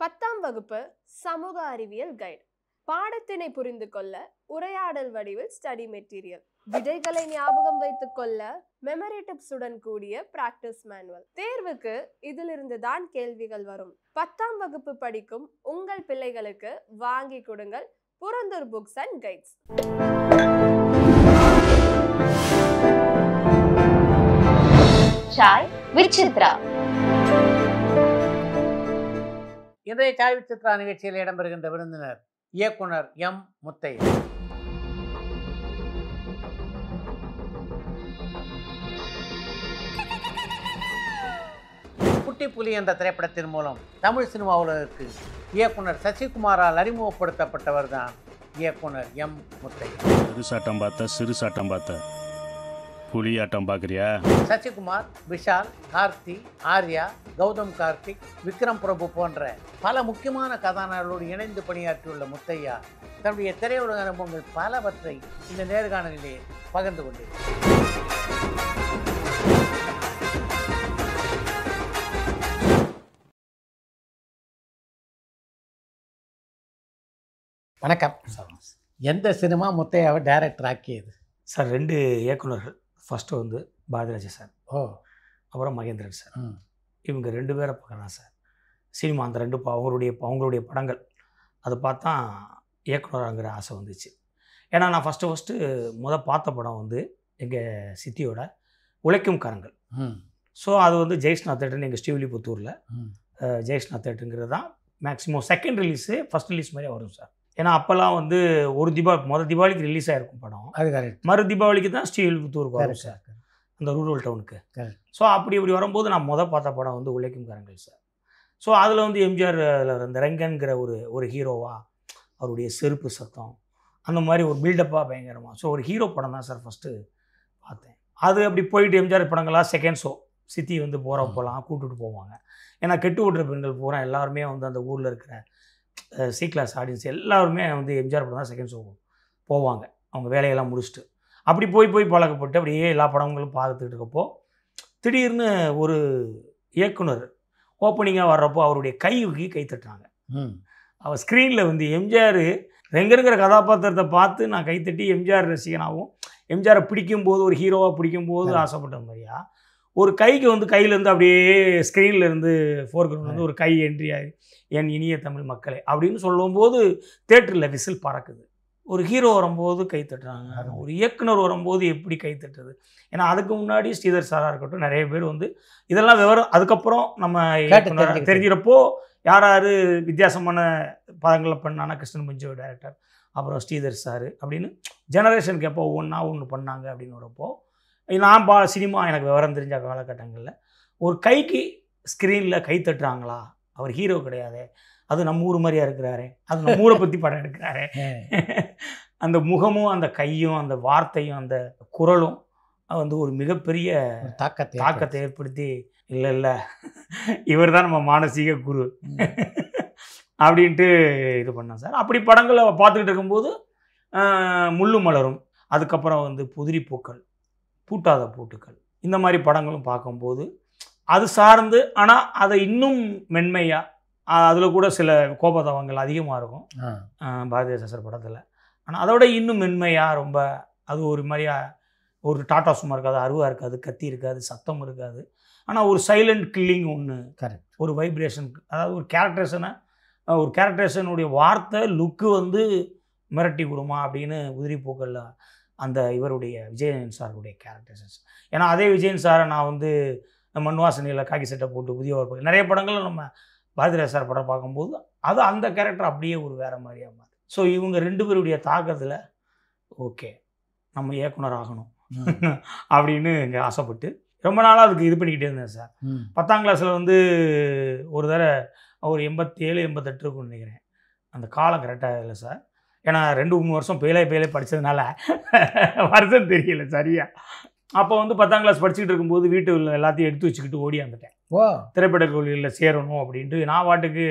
10ஆம் வகுப்பு சமூக அறிவியல் கைடு. பாடத்தினை புரிந்து கொள்ள உரையாடல் வடிவில் ஸ்டடி மெட்டீரியல், விடைகளை ஞாபகம் வைத்துக் கொள்ள மெமரி டிப்ஸுடன் கூடிய பிராக்டிஸ் மேனுவல். தேர்வுக்கு இதிலிருந்து தான் கேள்விகள் வரும். 10ஆம் வகுப்பு படிக்கும் உங்கள் பிள்ளைகளுக்கு வாங்கி கொடுங்கள் Purandur books and guides. Sai Vichitra. இன்றைய சாய் விசித்ரா நிகழ்ச்சியில் இடம்பெறுகின்ற விருந்தினர் இயக்குனர் எம். முத்தையா. குட்டி புலி என்ற திரைப்படத்தின் மூலம் தமிழ் சினிமா உலகிற்கு இயக்குனர் சசிகுமாரால் அறிமுகப்படுத்தப்பட்டவர் தான் இயக்குனர் எம். முத்தையா. பெருசாட்டம் பார்த்த சிறுசாட்டம் பார்த்த புலியாட்டம் பார்க்குறியா? சசிகுமார், விஷால், கார்த்தி, ஆர்யா, கௌதம் கார்த்திக், விக்ரம் பிரபு போன்ற பல முக்கியமான கதாநாயகர்களோடு இணைந்து பணியாற்றியுள்ள முத்தையா தன்னுடைய திரையுலக அனுபவங்கள் பலவற்றை இந்த நேர்காணலிலே பகிர்ந்து கொண்டிருக்கிறார். வணக்கம். எந்த சினிமா முத்தையாவை டைரக்டர் ஆக்கியது? சார் 2 இயக்குனர்கள். ஃபஸ்ட்டு வந்து பாரதிராஜா சார், அப்புறம் மகேந்திரன் சார். இவங்க 2 பேரை பார்க்கலாம் சார். சினிமா அந்த 2 அவங்களுடைய படங்கள் அதை பார்த்தா இயக்குனராங்கிற ஆசை வந்துச்சு. ஏன்னா நான் ஃபஸ்ட்டு பார்த்த படம் வந்து எங்கள் சித்தியோட உழைக்கும் கரங்கள். ஸோ அது வந்து ஜெயஸ்னா தேட்டர்னு எங்கள் ஸ்ரீவில்லிபுத்தூரில் ஜெயஸ்னா தேட்டருங்கிறது தான் maximum second release first release மாதிரியே வரும் சார். ஏன்னா அப்போல்லாம் வந்து ஒரு முதல் தீபாவளிக்கு ரிலீஸ் ஆகிருக்கும் படம், அது கரெக்ட். மறு தீபாவளிக்கு தான் ஸ்ரீவில்லிபுத்தூருக்கு வரும் சார், அந்த ரூரல் டவுனுக்கு. ஸோ அப்படி வரும்போது நான் பார்த்த படம் வந்து உழைக்கும் கரங்கள் சார். ஸோ அதில் வந்து எம்ஜிஆர் அந்த ரங்கன்கிற ஒரு ஹீரோவாக அவருடைய செருப்பு சத்தம் அந்த மாதிரி ஒரு பில்டப்பாக பயங்கரமாக. ஸோ ஒரு ஹீரோ படம் தான் சார் ஃபஸ்ட்டு பார்த்தேன். அது அப்படி போயிட்டு எம்ஜிஆர் படங்களாக செகண்ட் ஷோ சித்தி வந்து போகிறப்போலாம் கூப்பிட்டுட்டு போவாங்க. ஏன்னா கெட்டு ஓட்டுற பெண்கள் பூரா எல்லாருமே வந்து அந்த ஊரில் இருக்கிற சி கிளாஸ் ஆடியன்ஸ் எல்லாருமே வந்து எம்ஜிஆர் படம் தான் செகண்ட் ஷோ போவாங்க, அவங்க வேலையெல்லாம் முடிச்சுட்டு. அப்படி போய் பழக்கப்பட்டு அப்படியே எல்லா படங்களும் பார்த்துட்டு இருக்கப்போ திடீர்னு ஒரு இயக்குனர் ஓப்பனிங்காக வர்றப்போ அவருடைய கை தட்டுறாங்க. அவர் ஸ்க்ரீனில் வந்து எம்ஜிஆர் ரெங்கருங்கிற கதாபாத்திரத்தை பார்த்து நான் கைத்தட்டி எம்ஜிஆர் ரசிகனாகவும் எம்ஜிஆரை பிடிக்கும்போது ஒரு ஹீரோவாக பிடிக்கும்போது ஆசைப்பட்ட மாதிரியா ஒரு கைக்கு வந்து கையிலேருந்து அப்படியே ஸ்க்ரீன்லேருந்து ஃபோர்க்ரவுண்ட் வந்து ஒரு கை என்ட்ரி ஆகி என் இனிய தமிழ் மக்களே அப்படின்னு சொல்லும்போது தேட்டரில் விசில் பறக்குது. ஒரு ஹீரோ வரும்போது கை தட்டுறாங்க, ஒரு இயக்குனர் வரும்போது எப்படி கை தட்டுறது? ஏன்னா அதுக்கு முன்னாடி ஸ்ரீதர் சாராக இருக்கட்டும் நிறைய பேர் வந்து இதெல்லாம் விவரம் அதுக்கப்புறம் நம்ம தெரிஞ்சிடப்போ யார் வித்தியாசமான படங்களை பண்ணானா கிருஷ்ணன் பஞ்சு டைரக்டர், அப்புறம் ஸ்ரீதர் சார் அப்படின்னு ஜெனரேஷனுக்கு எப்போ ஒன்று பண்ணாங்க அப்படின்னு வரப்போ நான் சினிமா எனக்கு விவரம் தெரிஞ்ச காலகட்டங்களில் ஒரு கைக்கு ஸ்க்ரீனில் கை தட்டுறாங்களா, அவர் ஹீரோ கிடையாது, அது நம்ம ஊர் மாதிரியா இருக்கிறாரு, அது நம்ம ஊரை பற்றி படம் எடுக்கிறாரு, அந்த முகமும் அந்த கையும் அந்த வார்த்தையும் அந்த குரலும் வந்து ஒரு மிகப்பெரிய தாக்கத்தை ஏற்படுத்தி இல்லை இவர் தான் நம்ம மானசீக குரு அப்படின்ட்டு இது பண்ணேன் சார். அப்படி படங்களை பார்த்துக்கிட்டு இருக்கும்போது முள்ளு மலரும், அதுக்கப்புறம் வந்து புதிரி பூக்கள், பூட்டாத பூட்டுக்கள், இந்த மாதிரி படங்களும் பார்க்கும்போது அது சார்ந்து ஆனால் அதை இன்னும் மென்மையாக அதில் கூட சில கோபதாவங்கள் அதிகமாக இருக்கும் பாரதிய சார் படத்தில். ஆனால் அதோட இன்னும் மென்மையாக ரொம்ப அது ஒரு மாதிரியா ஒரு டாட்டா சும்மா இருக்காது, அருவாக இருக்காது, கத்தி இருக்காது, சத்தம் இருக்காது, ஆனால் ஒரு சைலண்ட் கில்லிங் ஒன்று, கரெக்ட், ஒரு வைப்ரேஷன், அதாவது ஒரு கேரக்டரேஷனுடைய வார்த்தை லுக்கு வந்து மிரட்டி விடுமா அப்படின்னு உதிரி பூக்களில் அந்த இவருடைய விஜயன் சாருடைய கேரக்டர்ஸ். ஏன்னா அதே விஜயன் சாரை நான் வந்து மண்வாசனையில் காக்கி சட்டை போட்டு புதிய நிறைய படங்களும் நம்ம பாரதிராஜா சார் படம் பார்க்கும்போது அது அந்த கேரக்டர் அப்படியே ஒரு வேறு மாதிரியாக மாறுது. ஸோ இவங்க 2 பேருடைய தாக்கத்தில் ஓகே நம்ம இயக்குனர் ஆகணும் அப்படின்னு இங்கே ஆசைப்பட்டு ரொம்ப நாளாக அதுக்கு இது பண்ணிக்கிட்டே இருந்தேன் சார். 10ஆம் கிளாஸில் வந்து ஒரு தடவை ஒரு 87, 88 இருக்குன்னு நினைக்கிறேன். அந்த காலம் கரெக்டாக இல்லை சார். ஏன்னா 2-3 வருஷம் பேலே படித்ததுனால வருஷம் தெரியல சரியா. அப்போ வந்து 10ஆம் கிளாஸ் படிச்சுக்கிட்டு இருக்கும்போது வீட்டில் எல்லாத்தையும் எடுத்து வச்சுக்கிட்டு ஓடி வந்துட்டேன். திரைப்பட கல்லூரியில் சேரணும் அப்படின்ட்டு நான் வாட்டுக்கு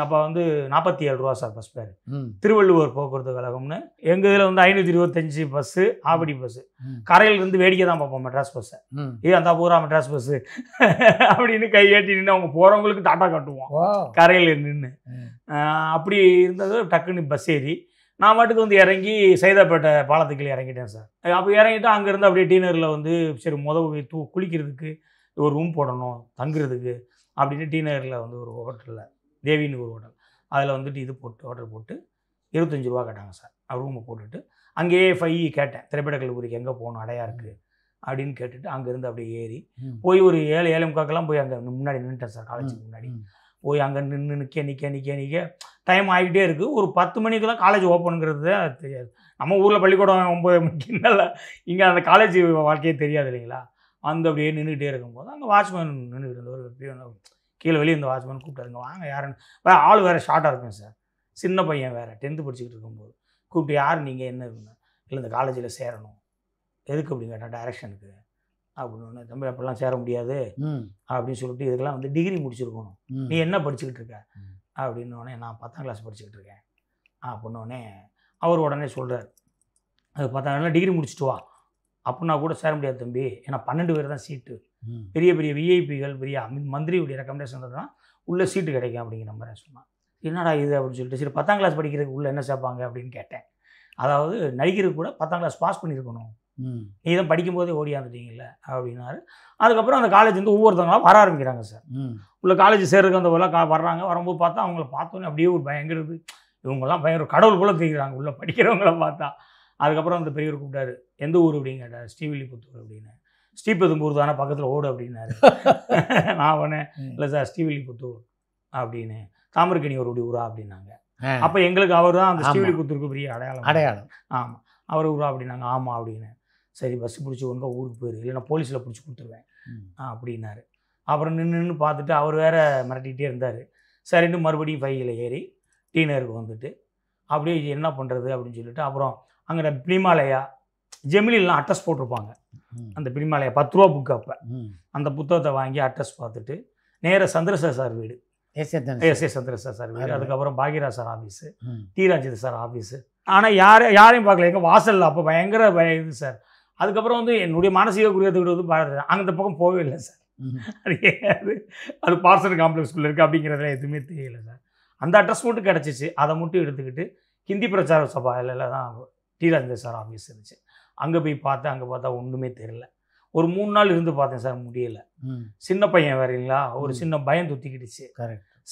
அப்போ வந்து 47 ரூபா சார் பஸ் பேர். ம். திருவள்ளுவர் போக்குவரத்து கழகம்னு எங்கள் இதில் வந்து 525 பஸ்ஸு, ஆவடி பஸ்ஸு. ம். கரையிலேருந்து வேடிக்கை தான் பார்ப்போம் மெட்ராஸ் பஸ்ஸை. ம். அந்த பூரா மெட்ராஸ் பஸ்ஸு அப்படின்னு கை ஏற்றி நின்று அவங்க போகிறவங்களுக்கு டாட்டா காட்டுவோம் ஓ. கரையில் நின்று. ம். அப்படி இருந்தது. டக்குன்னு பஸ் ஏறி நான் பாட்டுக்கு வந்து இறங்கி சைதாப்பேட்டை பாலத்துக்கு இறங்கிட்டேன் சார். அப்போ இறங்கிட்டு அங்கேருந்து அப்படியே டீனரில் வந்து சரி போய் குளிக்கிறதுக்கு ஒரு ரூம் போடணும் தங்குறதுக்கு அப்படின்னு டீனரில் வந்து ஒரு ஹோட்டலில் தேவின்னு ஒரு ஹோட்டல், அதில் வந்துட்டு இது போட்டு ஹோட்டல் போட்டு 25 ரூபா கேட்டாங்க சார். ரூமை போட்டுட்டு அங்கேயே கேட்டேன் திரைப்பட கல்லூரிக்கு எங்கே போகணும் அடையா இருக்குது அப்படின்னு கேட்டுட்டு அங்கேருந்து அப்படியே ஏறி போய் ஒரு 7:45 போய் அங்கே முன்னாடி நின்றுட்டேன் சார். காலேஜுக்கு முன்னாடி போய் அங்கே நிற்க டைம் ஆகிட்டே இருக்குது. ஒரு 10 மணிக்கு தான் காலேஜ் ஓப்பனுங்கிறது தான் தெரியாது. நம்ம ஊரில் பள்ளிக்கூடம் 9 மணிக்குனால இங்கே அந்த காலேஜ் வாழ்க்கையே தெரியாது இல்லைங்களா. அந்த அப்படியே நின்றுக்கிட்டே இருக்கும்போது அங்கே வாட்ச்மேன் நின்றுக்கிட்டு இருந்தவர் கீழே வெளியே இந்த வாட்ச்மேன் கூப்பிட்டாருங்க வாங்க யாருன்னு. ஆள் வேறு ஷார்ட்டாக இருப்பேன் சார், சின்ன பையன் வேறு 10th படிச்சுக்கிட்டு இருக்கும்போது கூப்பிட்டு யார் நீங்கள் என்ன இல்லை இந்த காலேஜில் சேரணும் எதுக்கு அப்படின்னு கேட்டால் டைரக்ஷனுக்கு அப்படின்னு. தம்பி அப்படிலாம் சேர முடியாது அப்படின்னு சொல்லிட்டு இதுக்கெல்லாம் வந்து டிகிரி முடிச்சிருக்கணும், நீ என்ன படிச்சுக்கிட்டு இருக்க அப்படின்னோடனே நான் 10ஆம் கிளாஸ் படிச்சுக்கிட்டு இருக்கேன் அப்படின்னோடனே அவர் உடனே சொல்கிறார் அது 10ஆம் டிகிரி முடிச்சுட்டு வா அப்படின்னா கூட சேர முடியாது தம்பி, ஏன்னா 12 பேர் தான் சீட்டு, பெரிய பெரிய விஐபிகள் பெரிய மந்திரியுடைய ரெக்கமெண்டேஷன் தான் உள்ளே சீட்டு கிடைக்கும் அப்படிங்கிற மாதிரி சொன்னான். என்னடா இது அப்படின்னு சொல்லிட்டு சரி 10ஆம் கிளாஸ் படிக்கிறதுக்கு உள்ளே என்ன சேர்ப்பாங்க அப்படின்னு கேட்டேன். அதாவது நடிகருக்கு கூட 10ஆம் கிளாஸ் பாஸ் பண்ணியிருக்கணும், நீ தான் படிக்கும்போதே ஓடியாந்துட்டீங்கல்ல அப்படின்னாரு. அதுக்கப்புறம் அந்த காலேஜ் வந்து ஒவ்வொருத்தவங்களாம் வர ஆரம்பிக்கிறாங்க சார். உள்ள காலேஜ் சேர்றதுக்கு அந்த எல்லாம் வர்றாங்க. வரும்போது பார்த்தா அவங்கள பார்த்தோன்னே அப்படியே ஒரு பயங்கரது, இவங்கெல்லாம் பயங்கர கடவுள் போல தெரிகிறாங்க உள்ளே படிக்கிறவங்கள பார்த்தா. அதுக்கப்புறம் அந்த பெரியவர் கூப்பிட்டாரு எந்த ஊர் அப்படின்னு கேட்டார். ஸ்ரீவில்லிபுத்தூர் அப்படின்னு. ஸ்ரீபெரும்பூர் தானே பக்கத்தில் ஓடு அப்படின்னாரு. நான் உடனே இல்லை சார் ஸ்ரீவில்லிபுத்தூர் அப்படின்னு. தாமரக்கணி ஒரு ஊரா அப்படின்னாங்க. அப்போ எங்களுக்கு அவர் தான் அந்த ஸ்ரீவில்லிபுத்தூருக்கு பெரிய அடையாளம். ஆமாம் அவர் ஊரா அப்படின்னாங்க. ஆமாம் அப்படின்னு. சரி பஸ் பிடிச்சி ஒழுங்கா ஊருக்கு போயிரு இல்லைன்னா போலீஸில் பிடிச்சி கொடுத்துருவேன் அப்படின்னாரு. அப்புறம் நின்று பார்த்துட்டு அவர் வேற மிரட்டிகிட்டே இருந்தார். சரின்னு மறுபடியும் பையில் ஏறி டீனருக்கு வந்துட்டு அப்படியே என்ன பண்ணுறது அப்படின்னு சொல்லிட்டு அப்புறம் அங்கே பிலிமாலயா ஜெமினிலாம் அட்ரஸ் போட்டிருப்பாங்க. அந்த பிலிமாலயா 10 ரூபா புக்கு. அப்போ அந்த புத்தகத்தை வாங்கி அட்ரஸ் பார்த்துட்டு நேராக சந்திரசேகர் சார் வீடு, எஸ் சந்திரசேகர் சார் வீடு, அதுக்கப்புறம் Bhagyaraj sir office, டி.ராஜேந்திர sir office. ஆனால் யாரையும் பார்க்கல. எங்கள் வாசலில் அப்போ பயங்கர இது சார். அதுக்கப்புறம் வந்து என்னுடைய மானசீக குறியத்துக்கிட்ட வந்து பாடுறது அந்த பக்கம் போகவே இல்லை சார். அது பார்சல் காம்ப்ளெக்ஸ்குள்ளே இருக்குது அப்படிங்கிறதுல எதுவுமே தெரியல சார். அந்த அட்ரஸ் மட்டும் கிடச்சிச்சு. அதை மட்டும் எடுத்துக்கிட்டு ஹிந்தி பிரச்சார சபாவில் தான் டி.ராஜேந்திர சார் ஆஃபீஸ் இருந்துச்சு. அங்கே போய் பார்த்தேன். அங்கே பார்த்தா ஒன்றுமே தெரியல. ஒரு 3 நாள் இருந்து பார்த்தேன் சார், முடியலை. சின்ன பையன் வேறீங்களா, ஒரு சின்ன பயம் துத்திக்கிடுச்சு.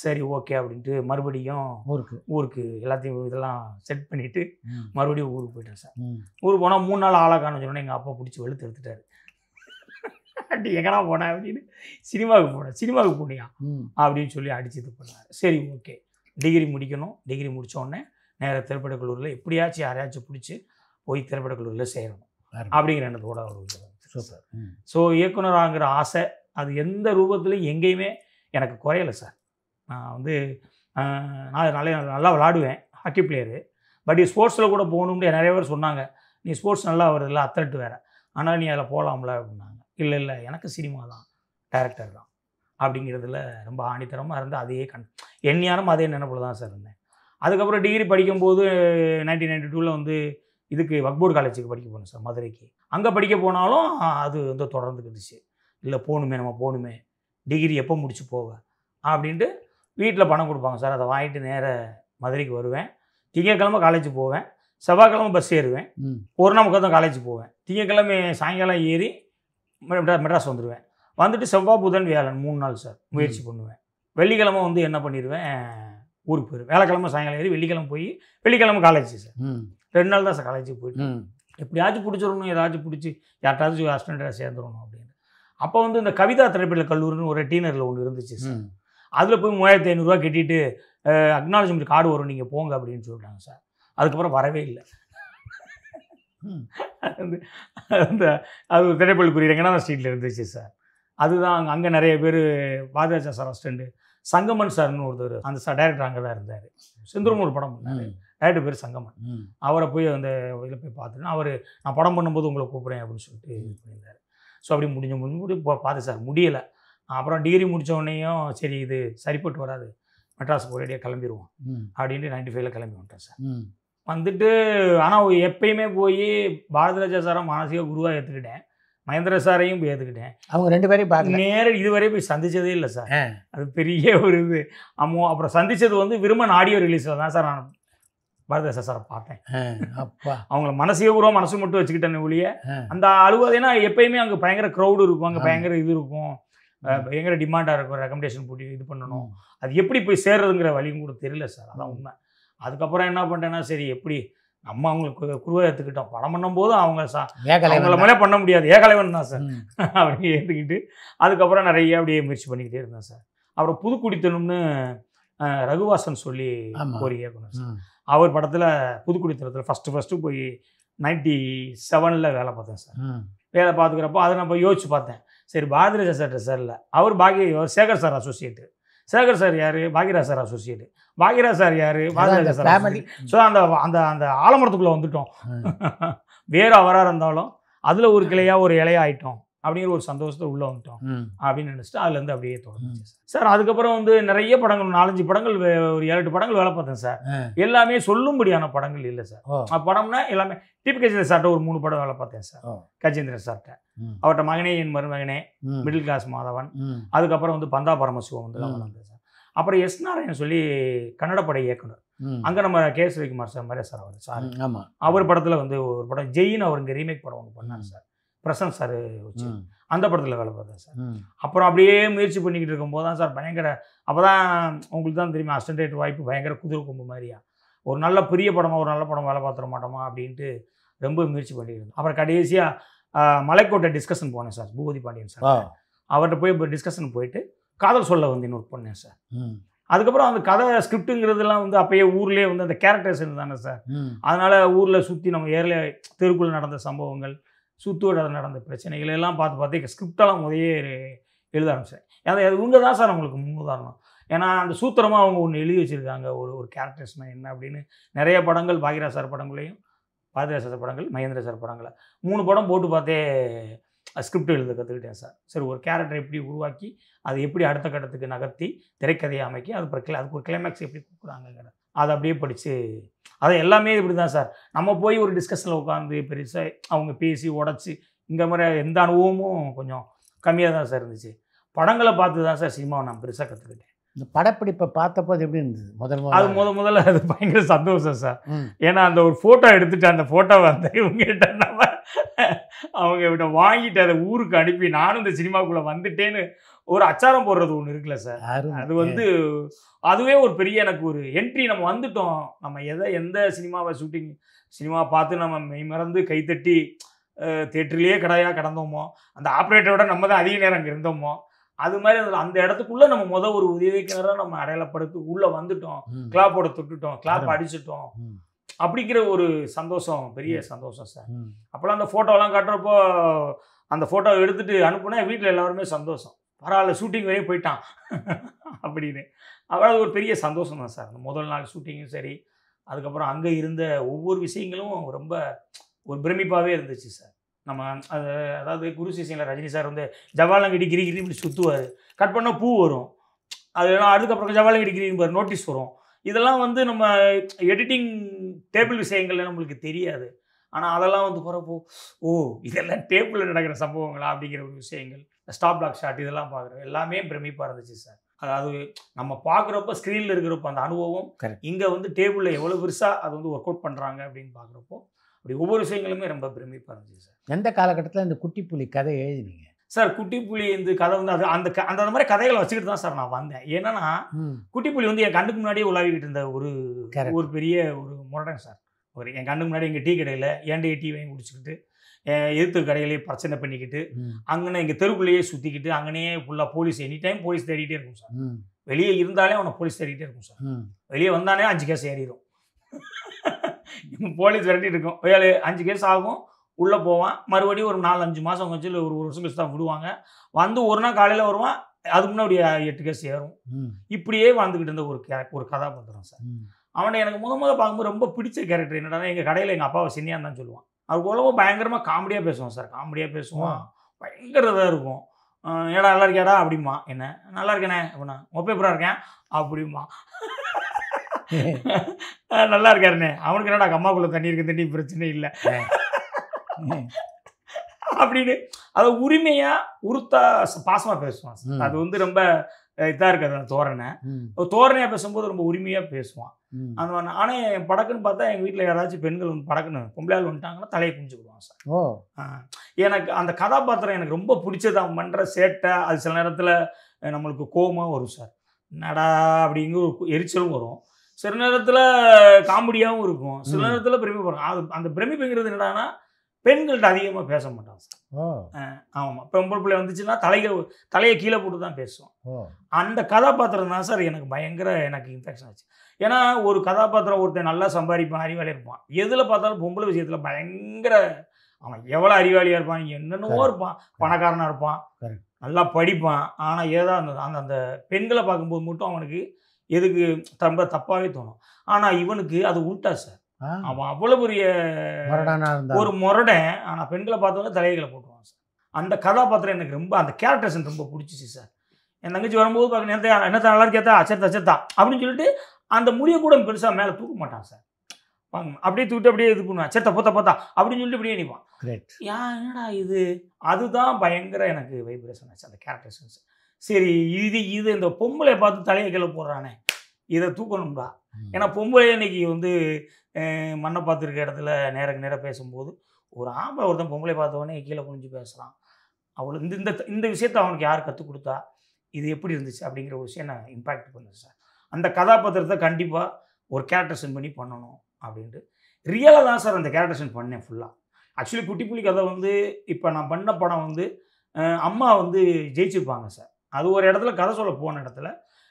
சரி ஓகே அப்படின்ட்டு மறுபடியும் ஊருக்கு எல்லாத்தையும் இதெல்லாம் செட் பண்ணிவிட்டு மறுபடியும் ஊருக்கு போயிட்டேன் சார். ஊருக்கு போனால் 3 நாள் ஆளாக்கான்னு சொன்னோன்னே எங்கள் அப்பா பிடிச்சி வெளுத்து எடுத்துட்டாரு. அப்படி எங்கடா போனேன் அப்படின்னு. சினிமாவுக்கு போனியா அப்படின்னு சொல்லி அடிச்சு இது பண்ணார். சரி ஓகே டிகிரி முடிக்கணும். டிகிரி முடித்தோடனே நேராக திரைப்பட கல்லூரியில் எப்படியாச்சும் யாரையாச்சும் பிடிச்சி போய் திரைப்பட கல்லூரியில் சேரணும் அப்படிங்கிற எண்ணத்தோட ஒரு சார். ஸோ இயக்குனராங்கிற ஆசை அது எந்த ரூபத்துலையும் எங்கேயுமே எனக்கு குறையலை சார். நான் வந்து நான் நல்லா விளாடுவேன், ஹாக்கி பிளேயரு. பட் ஸ்போர்ட்ஸில் கூட போகணும்னு நிறைய பேர் சொன்னாங்க. நீ ஸ்போர்ட்ஸ் நல்லா வருதில்ல, அத்லெட் வேறு, ஆனால் நீ அதில் போகலாம்ல அப்படின்னாங்க. இல்லை எனக்கு சினிமா தான், டைரக்டர் தான் அப்படிங்கிறதுல ரொம்ப ஆணித்தரமாக இருந்து அதையே எண்ணியாரும் அதே நினைப்பில் தான் சார் இருந்தேன். அதுக்கப்புறம் டிகிரி படிக்கும்போது 1992 வந்து இதுக்கு வக்போர்டு காலேஜுக்கு படிக்க போனேன் சார், மதுரைக்கு. அங்கே படிக்க போனாலும் அது வந்து தொடர்ந்துக்கிடுச்சு. இல்லை நம்ம போகணுமே, டிகிரி எப்போ முடிச்சு போவேன் அப்படின்ட்டு வீட்டில் பணம் கொடுப்பாங்க சார். அதை வாங்கிட்டு நேராக மதுரைக்கு வருவேன். திங்கக்கிழமை காலேஜ் போவேன், செவ்வாய்க்கிழமை பஸ் ஏறுவேன், ஒரு நாள் தான் காலேஜ் போவேன். திங்கக்கிழமை சாயங்காலம் ஏறி மெட்ராஸ் வந்துடுவேன். வந்துட்டு செவ்வாய் புதன் வியாழன் 3 நாள் சார் முயற்சி பண்ணுவேன். வெள்ளிக்கிழமை வந்து என்ன பண்ணிடுவேன், ஊருக்கு போயிடுவேன். வேலைக்கிழமை சாயங்காலம் ஏறி வெள்ளிக்கிழமை போய் வெள்ளிக்கிழமை காலேஜ் சார். 2 நாள் தான் சார் காலேஜுக்கு போயிட்டு எப்படியாச்சும் பிடிச்சிடணும், ஏதாச்சும் பிடிச்சி யார்ட்டாச்சும் அசிஸ்டண்ட்டாக சேர்ந்துடணும் அப்படின்னு. அப்போ வந்து இந்த கவிதா திரைப்பட கல்லூரின்னு ஒரு டீனரில் ஒன்று இருந்துச்சு சார். அதில் போய் 3500 ரூபா கட்டிட்டு அக்னாலஜ்மெண்ட் கார்டு வரும் நீங்கள் போங்க அப்படின்னு சொல்லிட்டாங்க சார். அதுக்கப்புறம் வரவே இல்லை. அந்த அது திரைப்படக்குரிய ரெங்கநாத ஸ்ட்ரீட்டில் இருந்துச்சு சார். அதுதான் அங்கே நிறைய பேர் பாரதிராஜா சார் அசிஸ்டண்ட்டு, சங்கமன் சார்னு ஒருத்தர் அந்த டைரக்டர் அங்கே தான் இருந்தார். செந்தூர்னு ஒரு படம் பண்ணார், டைரக்டர் பேர் சங்கமன். அவரை போய் அந்த இதில் போய் பார்த்துட்டு அவர் நான் படம் பண்ணும்போது உங்களை கூப்பிட்றேன் அப்படின்னு சொல்லிட்டு இது பண்ணியிருந்தார். ஸோ அப்படி முடிஞ்சு பார்த்தேன் சார், முடியலை. அப்புறம் டிகிரி முடித்த உடனேயும் சரி இது சரிப்பட்டு வராது, மெட்ராஸுக்கு ஒரேடியாக கிளம்பிடுவோம் ம். அப்படின்ட்டு 95ல் கிளம்பி வந்துட்டேன் சார். ம். வந்துட்டு ஆனால் எப்பயுமே போய் பாரதிராஜா சாரை மானசீக குருவாக ஏற்றுக்கிட்டேன், மகேந்திர சாரையும் போய் ஏற்றுக்கிட்டேன். அவங்க 2 பேரையும் பார்க்கல. இதுவரை போய் சந்திச்சதே இல்லை சார். ஆ. அது பெரிய ஒரு இது. அப்புறம் சந்திச்சது வந்து விருமன் ஆடியோ ரிலீஸில் தான் சார் நான் பாரதிராஜா சாரை பார்த்தேன். அப்பா. அவங்கள மனசீக குருவாக மனசு மட்டும் வச்சுக்கிட்டேன் ஒழிய அந்த அழுவதைனா எப்பயுமே அங்கே பயங்கர க்ரௌடு இருக்கும், அங்கே பயங்கர இது இருக்கும், பயங்கர டிமாண்டாக இருக்கும், ரெக்கமெண்டேஷன் போட்டு இது பண்ணணும். அது எப்படி போய் சேர்றதுங்கிற வழியும் கூட தெரியல சார். அதான் உண்மை. அதுக்கப்புறம் என்ன பண்ணிட்டேன்னா, சரி எப்படி நம்ம அவங்களுக்கு குருவை ஏற்றுக்கிட்டோம், படம் பண்ணும்போது அவங்கள மேலே பண்ண முடியாது, ஏகலைவன் தான் சார் அப்படியே ஏற்றுக்கிட்டு அதுக்கப்புறம் நிறைய அப்படியே முயற்சி பண்ணிக்கிட்டே இருந்தேன் சார். அப்புறம் புதுக்குடித்தனம்னு ரகுவாசன் சொல்லி ஒரு இயக்குனர் சார். அவர் படத்தில் புதுக்குடித்தனத்தில் ஃபஸ்ட்டு போய் 97ல் வேலை பார்த்தேன் சார். வேலை பார்த்துக்கிறப்போ அதை நான் போய் யோசிச்சு பார்த்தேன். சரி பாரதிராஜா சார் இல்லை, அவர் Sekhar sir associate. Sekhar sir யார்? Bhagyaraj sir associate. Bhagyaraj sir யார்? பாரதிராஜா சார். ஸோ அந்த அந்த அந்த ஆலமரத்துக்குள்ளே வந்துட்டோம். வேறு அவராக இருந்தாலும் அதில் ஒரு கிளையாக ஒரு இலையாக ஆகிட்டோம் அப்படிங்கிற ஒரு சந்தோஷத்தை உள்ளே வந்துட்டோம் அப்படின்னு நினச்சிட்டு அதுலேருந்து அப்படியே தொடர்ந்துச்சு சார். அதுக்கப்புறம் வந்து நிறைய படங்கள் 4-5 படங்கள் ஒரு 7-8 படங்கள் வேலை பார்த்தேன் சார். எல்லாமே சொல்லும்படியான படங்கள் இல்லை சார். படம்னா எல்லாமே டிபி கஜேந்திரன் சார்ட்ட ஒரு 3 படம் வேலை பார்த்தேன் சார். கஜேந்திரன் சார்ட்ட அவர்கிட்ட மகனே என் மருமகனே, மிடில் கிளாஸ் மாதவன், அதுக்கப்புறம் வந்து பந்தா பரமசிவம் வந்து வந்தேன் சார். அப்புறம் எஸ் நாராயணன் சொல்லி கன்னட பட இயக்குனர், அங்கே நம்ம கே.எஸ். ரவிக்குமார் சார் மரியா சார் அவர் அவர் படத்தில் வந்து ஒரு படம் ஜெயின் அவருங்க ரீமேக் படம் ஒன்று பண்ணார் சார், பிரசன்ட் சார் வச்சு. அந்த படத்தில் வேலை பார்த்தேன் சார். அப்புறம் அப்படியே முயற்சி பண்ணிக்கிட்டு இருக்கும்போது தான் சார் பயங்கர, அப்போ தான் உங்களுக்கு தான் தெரியுமா அசிஸ்டன்ட் வாய்ப்பு பயங்கர குதிரை கொம்பு மாதிரியா, ஒரு நல்ல பெரிய படமாக ஒரு நல்ல படம் வேலை பார்த்துட மாட்டோமா அப்படின்ட்டு ரொம்ப முயற்சி பண்ணிக்கிட்டு இருந்தேன். அப்புறம் கடைசியாக மலைக்கோட்டை டிஸ்கஷன் போனேன் சார், பூபதி பாண்டியன் சார். அவர்கிட்ட போய் டிஸ்கஷன் போயிட்டு காதல் சொல்ல வந்து இன்னொரு பண்ணேன் சார். அதுக்கப்புறம் அந்த கதை ஸ்கிரிப்டுங்கிறதுலாம் வந்து அப்போயே ஊர்லேயே வந்து அந்த கேரக்டர்ஸ் தானே சார். அதனால் ஊரில் சுற்றி நம்ம ஏரியா தெருக்குள்ள நடந்த சம்பவங்கள், சுத்தோட நடந்த பிரச்சனைகள் எல்லாம் பார்த்து ஸ்கிரிப்டெல்லாம் முதையே எழுத ஆரம்பிச்சேன். அது இவங்க தான் சார் அவங்களுக்கு முன்னுதாரணம். ஏன்னா அந்த சூத்திரமாக அவங்க ஒன்று எழுதி வச்சுருக்காங்க, ஒரு கேரக்டர்ஸ்னால் என்ன அப்படின்னு. நிறைய படங்கள் பாக்யராஜ் சார் படங்களையும், பாரதிராஜா சார் படங்கள், மகேந்திர சார் படங்களை 3 படம் போட்டு பார்த்தே ஸ்கிரிப்ட் எழுத கற்றுக்கிட்டேன் சார். சரி ஒரு கேரக்டர் எப்படி உருவாக்கி அதை எப்படி அடுத்த கட்டத்துக்கு நகர்த்தி திரைக்கதையை அமைக்கி அதுக்கு ஒரு கிளைமேக்ஸ் எப்படி கொடுக்குறாங்க அதை அப்படியே படித்து அதை எல்லாமே இப்படி தான் சார். நம்ம போய் ஒரு டிஸ்கஷனில் உட்காந்து பெருசாக அவங்க பேசி உடச்சி இங்கே மாதிரி எந்த அனுபவமும் கொஞ்சம் கம்மியாக தான் சார் இருந்துச்சு. படங்களை பார்த்து தான் சார் சினிமாவை நான் பெருசாக கற்றுக்கிட்டேன். இந்த படப்பிடிப்பை பார்த்தப்போ அது எப்படி இருந்தது? முதல்ல அது பயங்கர சந்தோஷம் சார். ஏன்னா அந்த ஒரு ஃபோட்டோ எடுத்துட்டு அந்த ஃபோட்டோவை அந்த இவங்ககிட்ட நம்ம அவங்க கிட்ட வாங்கிட்டு அதை ஊருக்கு அனுப்பி நானும் இந்த சினிமாக்குள்ளே வந்துட்டேன்னு ஒரு அச்சாரம் போடுறது ஒன்று இருக்குல்ல சார். அது வந்து அதுவே ஒரு பெரிய எனக்கு ஒரு என்ட்ரி. நம்ம வந்துட்டோம், நம்ம எந்த சினிமாவை ஷூட்டிங் சினிமா பார்த்து நம்ம மெய்மறந்து கைத்தட்டி தேட்டரிலேயே கடந்தோமோ, அந்த ஆப்ரேட்டரோட நம்ம தான் அதிக நேரம் அங்கே இருந்தோமோ, அது மாதிரி அந்த இடத்துக்குள்ளே நம்ம ஒரு உதவிக்கிணறாக நம்ம அடையாளப்படுத்தி உள்ளே வந்துட்டோம், கிளாப்போட தொட்டுட்டோம், கிளாப் அடிச்சிட்டோம் அப்படிங்கிற ஒரு சந்தோஷம், பெரிய சந்தோஷம் சார். அப்போல்லாம் அந்த ஃபோட்டோலாம் காட்டுறப்போ அந்த ஃபோட்டோவை எடுத்துகிட்டு அனுப்புனா வீட்டில் எல்லாருமே சந்தோஷம், பரவாயில்ல ஷூட்டிங் வரையும் போயிட்டான் அப்படின்னு. அவ்வளோ ஒரு பெரிய சந்தோஷம் தான் சார். அந்த முதல் நாள் ஷூட்டிங்கும் சரி, அதுக்கப்புறம் அங்கே இருந்த ஒவ்வொரு விஷயங்களும் ரொம்ப ஒரு பிரமிப்பாகவே இருந்துச்சு சார். நம்ம அதாவது குரு சிசியில் ரஜினி சார் வந்து ஜவாலங்கடி கிரி இப்படி சுற்றுவார், கட் பண்ணால் பூ வரும், அதெல்லாம் அதுக்கப்புறம் ஜவாலங்கடி கிரின்னு நோட்டீஸ் வரும். இதெல்லாம் வந்து நம்ம எடிட்டிங் டேபிள் விஷயங்கள்ல நம்மளுக்கு தெரியாது. ஆனால் அதெல்லாம் வந்து போகிறப்போ இதெல்லாம் டேபிளில் நடக்கிற சம்பவங்களா அப்படிங்கிற ஒரு விஷயங்கள், ஸ்டாப் பிளாக் ஷாட் இதெல்லாம் பார்க்குறோம், எல்லாமே பிரமிப்பாக இருந்துச்சு சார். அதாவது நம்ம பார்க்குறப்ப ஸ்க்ரீனில் இருக்கிறப்ப அந்த அனுபவம் இங்கே வந்து டேபிளில் எவ்வளோ பெருசாக அது வந்து ஒர்க் அவுட் பண்ணுறாங்க அப்படின்னு பார்க்குறப்போ அப்படி ஒவ்வொரு விஷயங்களுமே ரொம்ப பிரமிப்பாக இருந்துச்சு சார். எந்த காலகட்டத்தில் இந்த குட்டிப்புலி கதை எழுதினீங்க சார்? குட்டிப்புலி இந்த கதை வந்து அது அந்த மாதிரி கதைகளை வச்சுக்கிட்டு தான் சார் நான் வந்தேன். ஏன்னா குட்டிப்புலி வந்து என் கண்ணுக்கு முன்னாடியே உலாவிக்கிட்டு இருந்த ஒரு பெரிய ஒரு முரடன் சார். என் கண்ணுக்கு முன்னாடி எங்கள் டீ கடையில் ஏன்டே டீ வாங்கி குடிச்சிக்கிட்டு, எதிர்த்து கடையிலேயே பிரச்சனை பண்ணிக்கிட்டு, அங்கனே எங்கள் தெருக்குள்ளேயே சுற்றிக்கிட்டு, அங்கனே ஃபுல்லாக போலீஸ் எனி டைம் போலீஸ் தேடிகிட்டே இருக்கும் சார். வெளியே இருந்தாலே அவனை போலீஸ் தேடிகிட்டே இருக்கும் சார். வெளியே வந்தானே 5 கேஸ் ஏறிடும், போலீஸ் விரட்டிட்டு இருக்கும். 5 கேஸ் ஆகும், உள்ளே போவான், மறுபடியும் ஒரு 4-5 மாதம் கழிச்சு இல்லை ஒரு வருஷம் கழிச்சு தான் விடுவாங்க. வந்து ஒரு நாள் காலையில் வருவான், அதுக்கு முன்னாடி 8 கேஸ் ஏறும். இப்படியே வாழ்ந்துக்கிட்டு இருந்த ஒரு கதாபாத்திரம் சார். அவனை எனக்கு முதல் பார்க்கும்போது ரொம்ப பிடிச்ச கேரக்டர் என்னடா, எங்கள் கடையில் எங்கள் அப்பாவை சின்னியாக தான் சொல்லுவான். அவருக்கு உலகம் பயங்கரமாக காமெடியாக பேசுவான் சார். காமெடியாக பேசுவான், பயங்கர இதாக இருக்கும். ஏடா நல்லா இருக்கியாடா அப்படிமா. என்ன நல்லா இருக்கேனே அப்படின்னா, ஒப்பேப்பரா இருக்கேன் அப்படிமா. நல்லா இருக்காருண்ணே. அவனுக்கு என்னடா அம்மாக்குள்ள தண்ணி இருக்கு, தண்ணி பிரச்சனை இல்லை அப்படின்னு அதை உரிமையா உருத்தா பாசமா பேசுவான். அது வந்து ரொம்ப இதா இருக்காது அந்த தோரணை. தோரணையா பேசும்போது ரொம்ப உரிமையா பேசுவான் அந்த மாதிரி. ஆனா படக்குன்னு பார்த்தா எங்க வீட்டுல யாராச்சும் பெண்கள் வந்து படக்குன்னு பொம்பளையால் வந்துட்டாங்கன்னா தலையை குஞ்சுக்கிடுவான் சார். எனக்கு அந்த கதாபாத்திரம் எனக்கு ரொம்ப பிடிச்சது. அவன் பண்ற சேட்டை அது சில நேரத்துல நம்மளுக்கு கோபமா வரும் சார். நடா அப்படிங்கிற ஒரு எரிச்சலும் வரும். சில நேரத்துல காமெடியாகவும் இருக்கும். சில நேரத்துல பிரமிப்பு வரும். அது அந்த பிரமிப்புங்கிறது என்னடான்னா பெண்கள்கிட்ட அதிகமாக பேச மாட்டான் சார். ஆமாம், பொம்பளை பிள்ளை வந்துச்சுன்னா தலையை கீழே போட்டு தான் பேசுவோம். அந்த கதாபாத்திரம் தான் சார் எனக்கு பயங்கர இன்ஃபெக்ஷன் ஆச்சு. ஏன்னா ஒரு கதாபாத்திரம் ஒருத்தன் நல்லா சம்பாதிப்பான், அறிவாளியாக இருப்பான். எதில் பார்த்தாலும் பொம்பளை விஷயத்தில் பயங்கர அவன் எவ்வளோ அறிவாளியாக இருப்பான், என்னென்னவோ இருப்பான், பணக்காரனாக இருப்பான், நல்லா படிப்பான். ஆனால் ஏதோ அந்த பெண்களை பார்க்கும்போது மட்டும் அவனுக்கு எதுக்கு ரொம்ப தப்பாகவே தோணும். ஆனால் இவனுக்கு அது உல்ட்டா சார். அவன் அவ்வளோ பெரிய ஒரு முரடன். ஆனால் பெண்களை பார்த்தோன்னா தலைகளை போட்டுருவான் சார். அந்த கதாபாத்திரம் எனக்கு ரொம்ப, அந்த கேரக்டர்ஸ் எனக்கு ரொம்ப பிடிச்சிச்சு சார். என் தங்கச்சி வரும்போது பார்க்க என்னத்தான் நல்லா இருக்கேத்தா அச்சத்தா அப்படின்னு சொல்லிட்டு அந்த முடியை கூட பெருசாக மேலே தூக்க மாட்டான் சார். அப்படியே தூக்கிட்டு அப்படியே இது பண்ணுவான். சரி தப்பா அப்படின்னு சொல்லிட்டு அப்படியே நிற்பான். என்னடா இது, அதுதான் பயங்கர எனக்கு வைப்ரேஷன் ஆச்சு அந்த கேரக்டர்ஸ். சரி இது இந்த பொம்பளை பார்த்து தலையை கீழே போடுறானே, இதை தூக்கணும்டா. ஏன்னா பொம்பளை இன்னைக்கு வந்து மண்ணை பார்த்துருக்க இடத்துல நேருக்கு நேராக பேசும்போது ஒரு ஆம்பளை ஒருத்தன் பொம்பளை பார்த்தவொடனே கீழே குனிஞ்சு பேசுகிறான். அவளுக்கு இந்த விஷயத்தை அவனுக்கு யார் கற்றுக் கொடுத்தா, இது எப்படி இருந்துச்சு அப்படிங்கிற ஒரு விஷயம் நான் இம்பேக்ட் பண்ணுது சார். அந்த கதாபாத்திரத்தை கண்டிப்பாக ஒரு கேரக்டர்ஷன் பண்ணி பண்ணணும் அப்படின்ட்டு ரியலாக தான் சார் அந்த கேரக்டர்ஷன் பண்ணேன் ஃபுல்லாக. ஆக்சுவலி குட்டிப்புலி கதை வந்து இப்போ நான் பண்ண படம் வந்து அம்மா வந்து ஜெயிச்சிருப்பாங்க சார். அது ஒரு இடத்துல கதை சொல்ல போன இடத்துல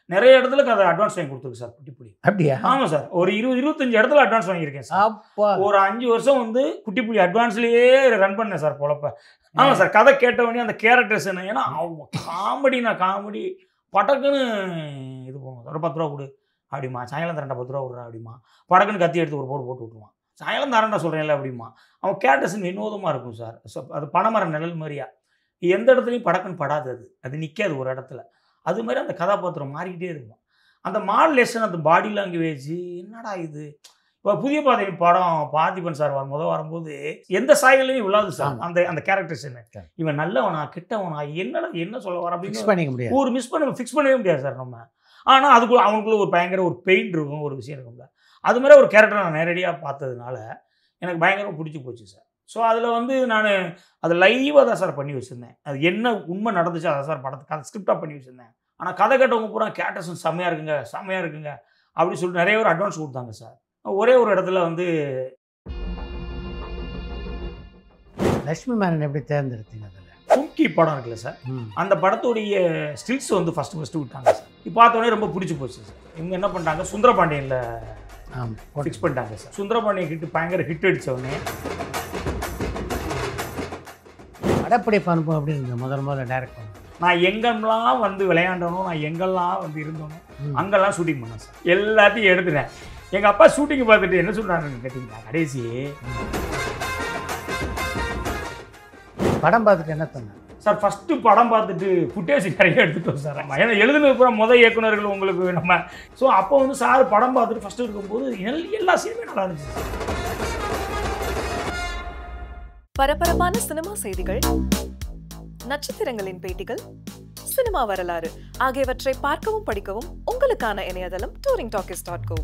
நிறைய இடத்துல கதை அட்வான்ஸ் வாங்கி கொடுத்துருக்கு சார் குட்டிப்புலி. அப்படியா? ஆமாம் சார். ஒரு 20-25 இடத்துல அட்வான்ஸ் வாங்கியிருக்கேன் சார். ஒரு 5 வருஷம் வந்து குட்டிப்புலி அட்வான்ஸ்லேயே ரன் பண்ணேன் சார் பொழப்ப. ஆமாம் சார். கதை கேட்டவொடனே அந்த கேரக்டர்ஸ் என்ன, ஏன்னா காமெடி படக்குன்னு இது போகும். ஒரு 10 ரூபா கொடு அப்படிமா, சாயங்காலம் தரண்டா 10 ரூபா கொடுறா அப்படிமா, படக்குன்னு கத்தி எடுத்து ஒரு போட்டு விட்டுருவான். சாயங்காலம் தரண்டா சொல்கிறேன்ல அப்படிமா. அவன் கேரக்டர்ஸ் வினோதமாக இருக்கும் சார். அது பனைமர நிழல் மாதிரியா எந்த இடத்துலையும் படக்குன்னு படாது. அது நிற்காது ஒரு இடத்துல. அது மாதிரி அந்த கதாபாத்திரம் மாறிக்கிட்டே இருக்கும். அந்த மாடுலேஷன், அந்த பாடி லாங்குவேஜ், என்னடா இது. இப்போ புதிய பாதை படம் பார்த்திபன் சார் வரும்போது எந்த சாயலையும் விழாது சார். அந்த கேரக்டர்ஸ் என்ன, இவன் நல்லவனா கெட்டவனா, என்ன சொல்ல வர அப்படின்னு ஒரு ஃபிக்ஸ் பண்ணவே முடியாது சார் நம்ம. ஆனால் அதுக்குள்ள அவனுக்குள்ள ஒரு பயங்கர ஒரு பெயின் இருக்கும், ஒரு விஷயம் இருக்கும்ல. அது மாதிரி ஒரு கேரக்டர் நான் நேரடியாக பார்த்ததுனால எனக்கு பயங்கரமாக பிடிச்சி போச்சு சார். ஸோ அதில் வந்து நான் அதை லைவாக தான் சார் பண்ணி வச்சுருந்தேன். அது என்ன உண்மை நடந்துச்சு அதை சார் படத்துக்கு ஸ்கிரிப்டாக பண்ணி வச்சுருந்தேன். ஆனால் கதை கேட்டவங்க பூரா கேரக்டர்ஸ் செம்மையாக இருக்குங்க அப்படின்னு சொல்லிட்டு நிறைய பேர் அட்வான்ஸ் கொடுத்தாங்க சார். ஒரே ஒரு இடத்துல வந்து லட்சுமி மேனன் எப்படி தேர்ந்தெடுத்தீங்க? அதில் கும்கி படம் இருக்குல்ல சார், அந்த படத்துடைய ஸ்டில்ஸ் வந்து ஃபஸ்ட்டு விட்டாங்க சார். இப்போ பார்த்தோன்னே ரொம்ப பிடிச்சி போச்சு சார். இவங்க என்ன பண்ணிட்டாங்க, சுந்தரபாண்டியனில் ஃபிக்ஸ் பண்ணிட்டாங்க சார். சுந்தரபாண்டியன் பயங்கர ஹிட் அடித்தவொடனே படப்பிடிப்பு அனுபவம் அப்படின்னு முதல்ல டைரக்ட் பண்ணேன். நான் எங்கெல்லாம் வந்து விளையாண்டனோ, நான் எங்கெல்லாம் வந்து இருந்தோனோ அங்கெல்லாம் ஷூட்டிங் பண்ணேன் சார். எல்லாத்தையும் எடுத்துட்டேன். எங்கள் அப்பா ஷூட்டிங் பார்த்துட்டு என்ன சொல்கிறாங்கன்னு கேட்டிங்களா, கடைசி படம் பார்த்துட்டு என்ன சொன்னேன் சார்? ஃபஸ்ட்டு படம் பார்த்துட்டு ஃபுட்டேஜ் நிறைய எடுத்துட்டோம் சார். ஏன்னா எழுதுனது பூரா முதல் இயக்குநர்கள் உங்களுக்கு நம்ம. ஸோ அப்போ வந்து சார் படம் பார்த்துட்டு ஃபஸ்ட்டு இருக்கும்போது எல்லா சீனுமே நல்லா இருந்துச்சு சார். பரபரப்பான சினிமா செய்திகள், நட்சத்திரங்களின் பேட்டிகள், சினிமா வரலாறு ஆகியவற்றை பார்க்கவும் படிக்கவும் உங்களுக்கான இணையதளம் touringtalkies.co.